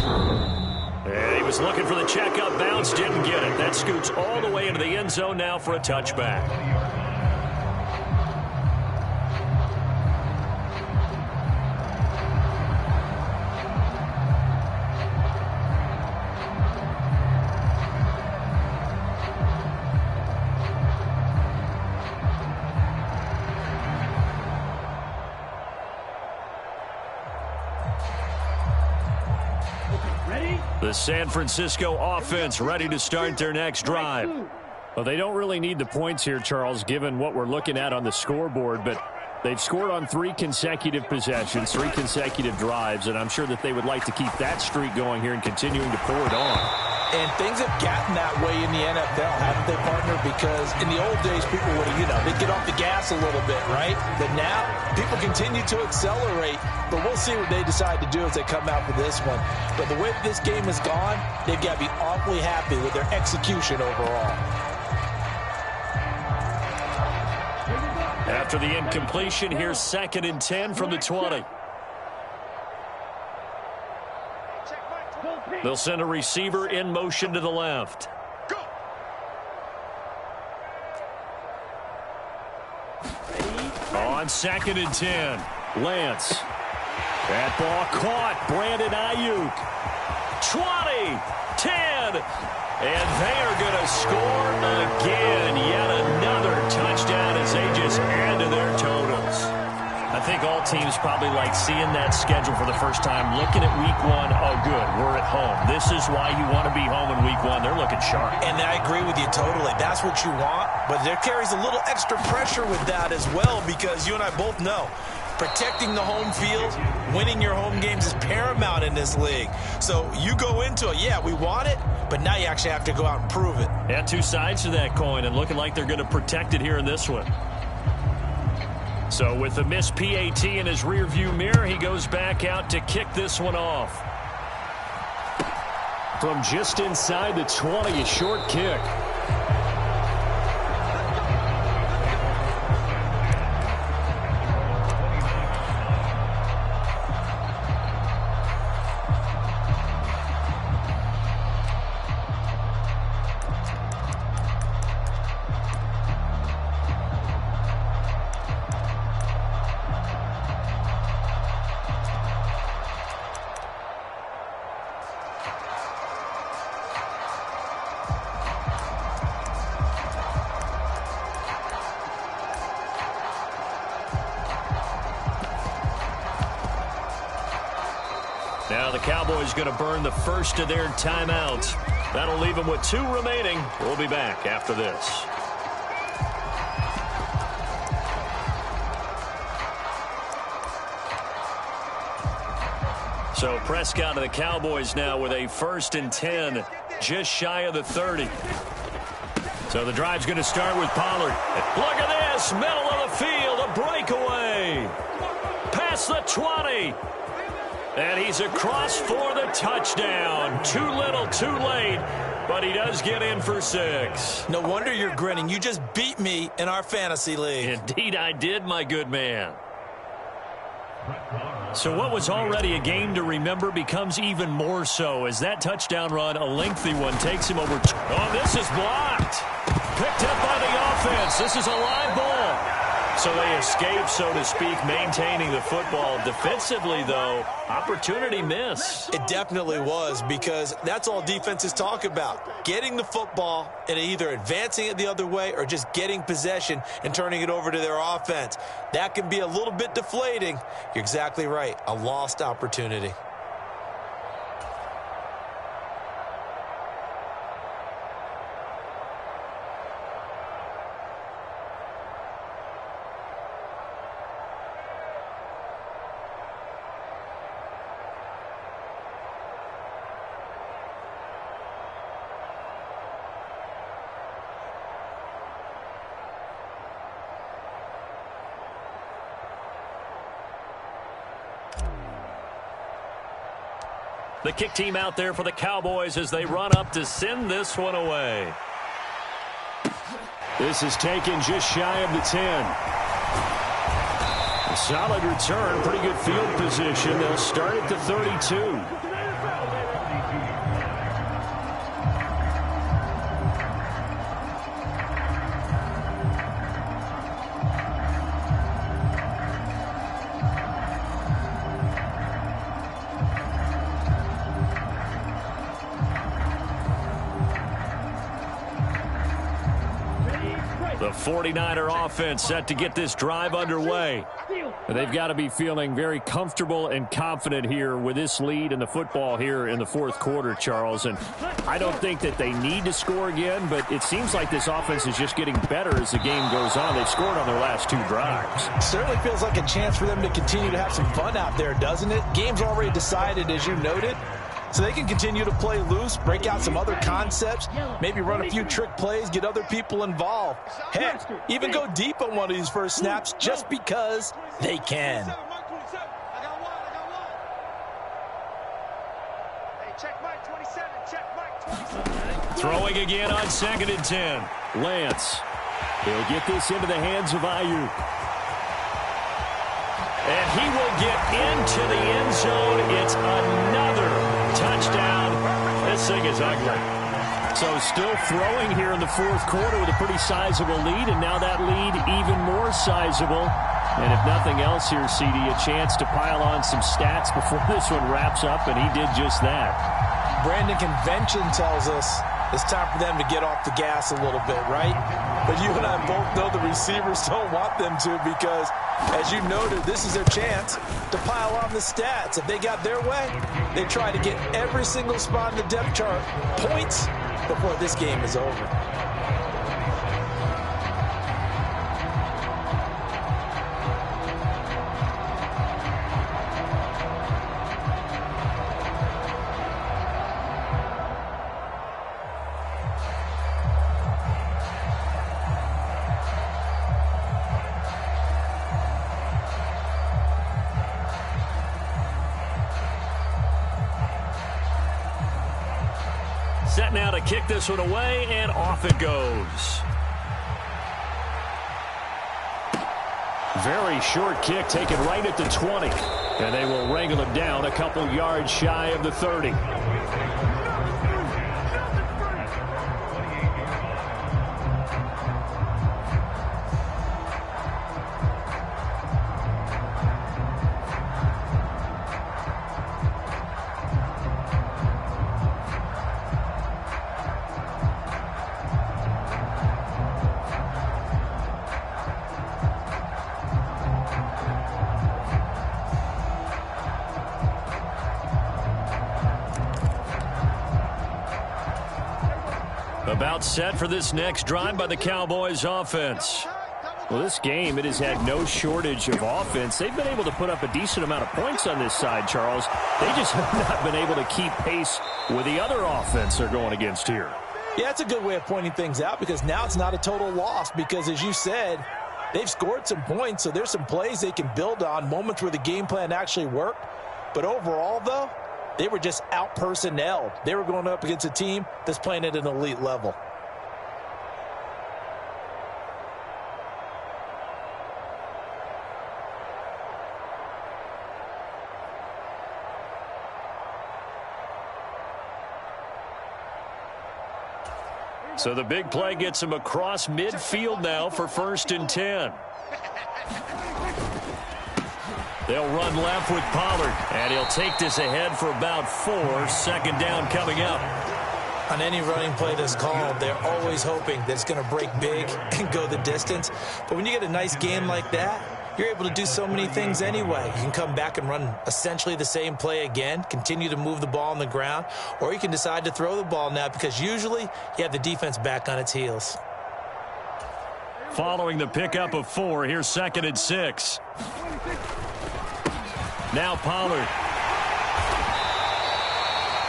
And he was looking for the checkup bounce, didn't get it. That scoots all the way into the end zone now for a touchback. The San Francisco offense ready to start their next drive. Well, they don't really need the points here, Charles, given what we're looking at on the scoreboard, but they've scored on 3 consecutive possessions, 3 consecutive drives, and I'm sure that they would like to keep that streak going here and continuing to pour it on. And things have gotten that way in the NFL, haven't they, partner? Because in the old days, people would have, they'd get off the gas a little bit, right? But now, people continue to accelerate, but we'll see what they decide to do as they come out for this one. But the way that this game has gone, they've got to be awfully happy with their execution overall. After the incompletion, here's 2nd and 10 from the 20. They'll send a receiver in motion to the left. On 2nd and 10, Lance. That ball caught. Brandon Ayuk. 20, 10, and they are going to score again. Yet another touchdown as they just add to their totals. I think all teams probably like seeing that schedule for the first time, looking at week 1. Oh, good, we're at home. This is why you want to be home in week 1. They're looking sharp. And I agree with you totally. That's what you want, but there carries a little extra pressure with that as well, because you and I both know protecting the home field, winning your home games is paramount in this league. So you go into it, yeah, we want it, but now you actually have to go out and prove it. Yeah, 2 sides to that coin, and looking like they're going to protect it here in this one. So with the missed PAT in his rearview mirror, he goes back out to kick this one off. From just inside the 20, a short kick. Now the Cowboys going to burn the first of their timeouts. That'll leave them with 2 remaining. We'll be back after this. So Prescott of the Cowboys now with a 1st and 10, just shy of the 30. So the drive's going to start with Pollard. Look at this, middle of the field, a breakaway. Past the 20. And he's across for the touchdown. Too little, too late, but he does get in for 6. No wonder you're grinning. You just beat me in our fantasy league. Indeed I did, my good man. So what was already a game to remember becomes even more so as that touchdown run, a lengthy one, takes him over. Oh, this is blocked. Picked up by the offense. This is a live ball. So they escape, so to speak, maintaining the football. Defensively, though, opportunity miss. It definitely was, because that's all defenses talk about. Getting the football and either advancing it the other way or just getting possession and turning it over to their offense. That can be a little bit deflating. You're exactly right. A lost opportunity. The kick team out there for the Cowboys as they run up to send this one away. This is taken just shy of the 10. A solid return, pretty good field position. They'll start at the 32. The 49er offense set to get this drive underway. They've got to be feeling very comfortable and confident here with this lead in the football here in the fourth quarter, Charles. And I don't think that they need to score again, but it seems like this offense is just getting better as the game goes on. They've scored on their last 2 drives. Certainly feels like a chance for them to continue to have some fun out there, doesn't it? Game's already decided, as you noted. So they can continue to play loose, break out some other concepts, maybe run a few trick plays, get other people involved. Heck, even go deep on one of these first snaps just because they can. Throwing again on 2nd and 10. Lance. He'll get this into the hands of Ayuk. And he will get into the end zone. It's another touchdown. This thing is ugly. So still throwing here in the fourth quarter with a pretty sizable lead, and now that lead even more sizable. And if nothing else here, CD, a chance to pile on some stats before this one wraps up, and he did just that. Brandon, convention tells us it's time for them to get off the gas a little bit, right? But you and I both know the receivers don't want them to because, as you noted, this is their chance to pile on the stats. If they got their way, they try to get every single spot in the depth chart points before this game is over. Set now to kick this one away, and off it goes. Very short kick taken right at the 20. And they will wrangle it down a couple yards shy of the 30. About set for this next drive by the Cowboys offense. Well, this game, it has had no shortage of offense. They've been able to put up a decent amount of points on this side, Charles. They just have not been able to keep pace with the other offense they're going against here. Yeah, it's a good way of pointing things out because now it's not a total loss because, as you said, they've scored some points, so there's some plays they can build on, moments where the game plan actually worked. But overall, though, they were just out-personnelled. They were going up against a team that's playing at an elite level. So the big play gets him across midfield now for 1st and 10. They'll run left with Pollard, and he'll take this ahead for about 4. 2nd down coming up. On any running play that's called, they're always hoping that it's going to break big and go the distance. But when you get a nice game like that, you're able to do so many things anyway. You can come back and run essentially the same play again, continue to move the ball on the ground, or you can decide to throw the ball now because usually you have the defense back on its heels. Following the pickup of 4, here's 2nd and 6. Now Pollard.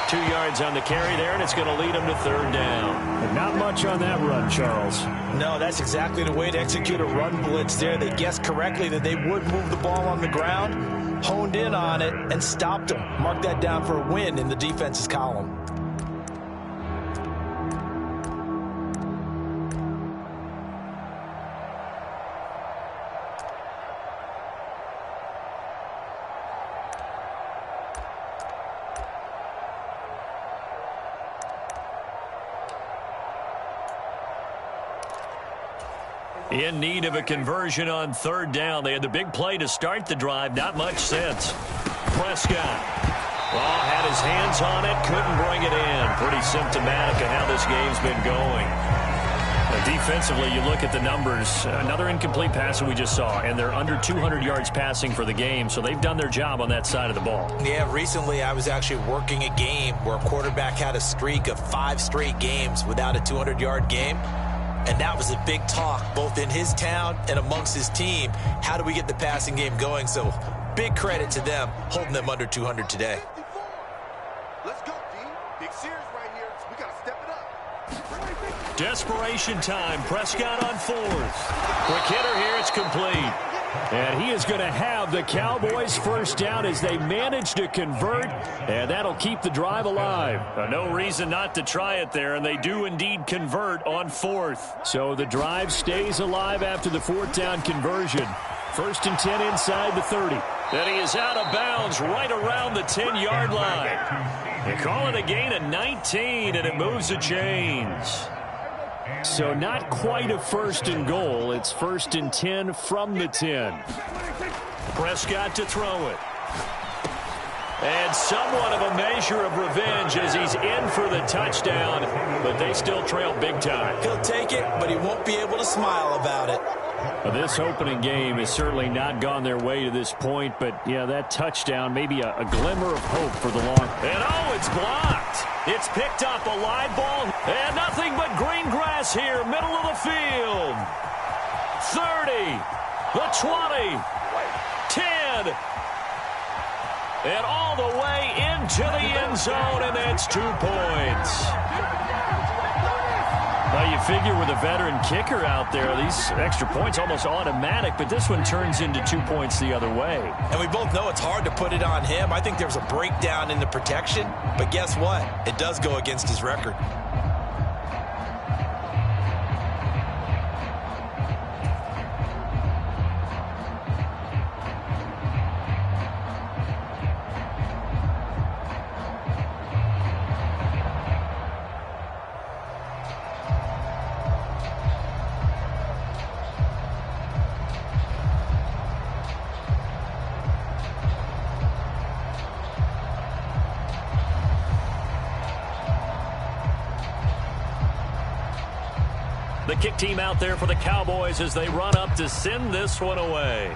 2 yards on the carry there, and it's going to lead him to 3rd down. And not much on that run, Charles. No, that's exactly the way to execute a run blitz there. They guessed correctly that they would move the ball on the ground, honed in on it, and stopped them. Mark that down for a win in the defense's column. In need of a conversion on 3rd down. They had the big play to start the drive. Not much sense. Prescott. Well, had his hands on it. Couldn't bring it in. Pretty symptomatic of how this game's been going. A Defensively, you look at the numbers. Another incomplete pass that we just saw, and they're under 200 yards passing for the game, so they've done their job on that side of the ball. Yeah, recently I was actually working a game where a quarterback had a streak of 5 straight games without a 200-yard game, and that was a big talk both in his town and amongst his team. How do we get the passing game going? So big credit to them holding them under 200 today. Let's go, D. Big series right here. We got to step it up. Desperation time. Prescott on 4th. Quick hitter here. It's complete. And he is going to have the Cowboys first down as they manage to convert, and that'll keep the drive alive. No reason not to try it there, and they do indeed convert on 4th. So the drive stays alive after the 4th down conversion. 1st and 10 inside the 30. And he is out of bounds right around the 10-yard line. They call it a gain of 19, and it moves the chains. So not quite a 1st and goal. It's 1st and 10 from the 10. Prescott to throw it. And somewhat of a measure of revenge as he's in for the touchdown, but they still trail big time. He'll take it, but he won't be able to smile about it. Well, this opening game has certainly not gone their way to this point, but, yeah, that touchdown, maybe a glimmer of hope for the long. And, oh, it's blocked. It's picked up, a live ball, and nothing but green grass here, middle of the field. 30, the 20, 10, and all the way into the end zone, and that's 2 points. Well, you figure with a veteran kicker out there, these extra points almost automatic, but this one turns into 2 points the other way. And we both know it's hard to put it on him. I think there's a breakdown in the protection, but guess what? It does go against his record. The kick team out there for the Cowboys as they run up to send this one away.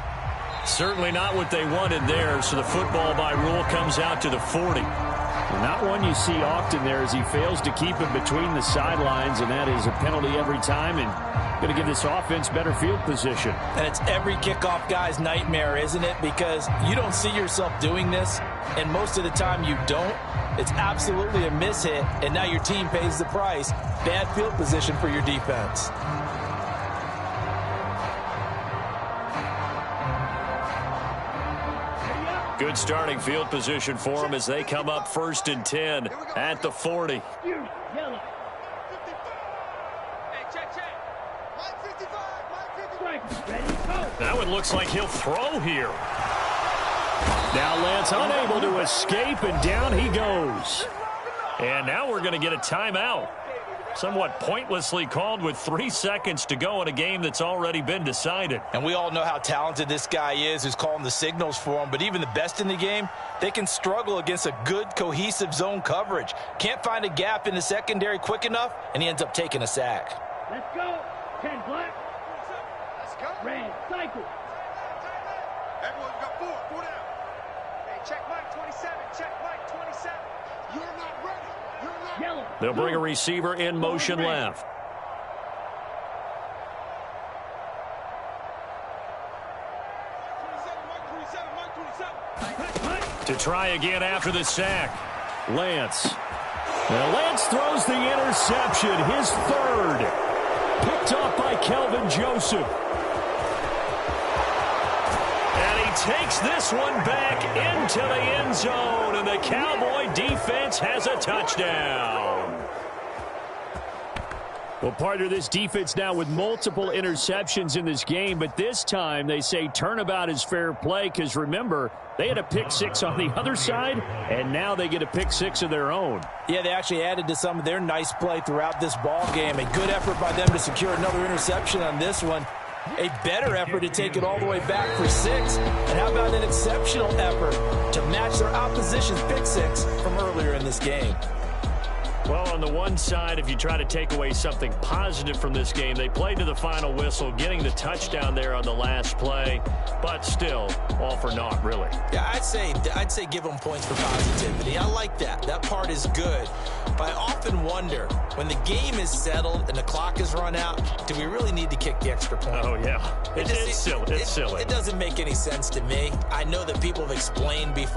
Certainly not what they wanted there, so the football by rule comes out to the 40. Not one you see often there as he fails to keep him between the sidelines, and that is a penalty every time and going to give this offense better field position. And it's every kickoff guy's nightmare, isn't it? Because you don't see yourself doing this, and most of the time you don't. It's absolutely a mishit, and now your team pays the price. Bad field position for your defense. Good starting field position for them as they come up 1st and 10 at the 40. That one looks like he'll throw here. Now Lance unable to escape, and down he goes. And now we're going to get a timeout. Somewhat pointlessly called with 3 seconds to go in a game that's already been decided. And we all know how talented this guy is who's calling the signals for him, but even the best in the game, they can struggle against a good, cohesive zone coverage. Can't find a gap in the secondary quick enough, and he ends up taking a sack. Let's go. 10 black. Let's go. Red, cycle. Everyone's got 4. 4 down. Hey, check Mike 27. Check Mike 27. You're not ready. You're not. Yellow. They'll bring a receiver in motion left. To try again after the sack. Lance. Now Lance throws the interception, his 3rd. Picked off by Kelvin Joseph. And he takes this one back into the end zone, and the Cowboy defense has a touchdown. Well, partner, this defense now with multiple interceptions in this game, but this time they say turnabout is fair play because, remember, they had a pick 6 on the other side, and now they get a pick 6 of their own. Yeah, they actually added to some of their nice play throughout this ball game. A good effort by them to secure another interception on this one. A better effort to take it all the way back for 6. And how about an exceptional effort to match their opposition's pick 6 from earlier in this game? Well, on the one side, if you try to take away something positive from this game, they played to the final whistle, getting the touchdown there on the last play, but still, all for naught, really. Yeah, I'd say give them points for positivity. I like that. That part is good. But I often wonder, when the game is settled and the clock is run out, do we really need to kick the extra point? Oh, yeah. It's silly. It's silly. It doesn't make any sense to me. I know that people have explained before.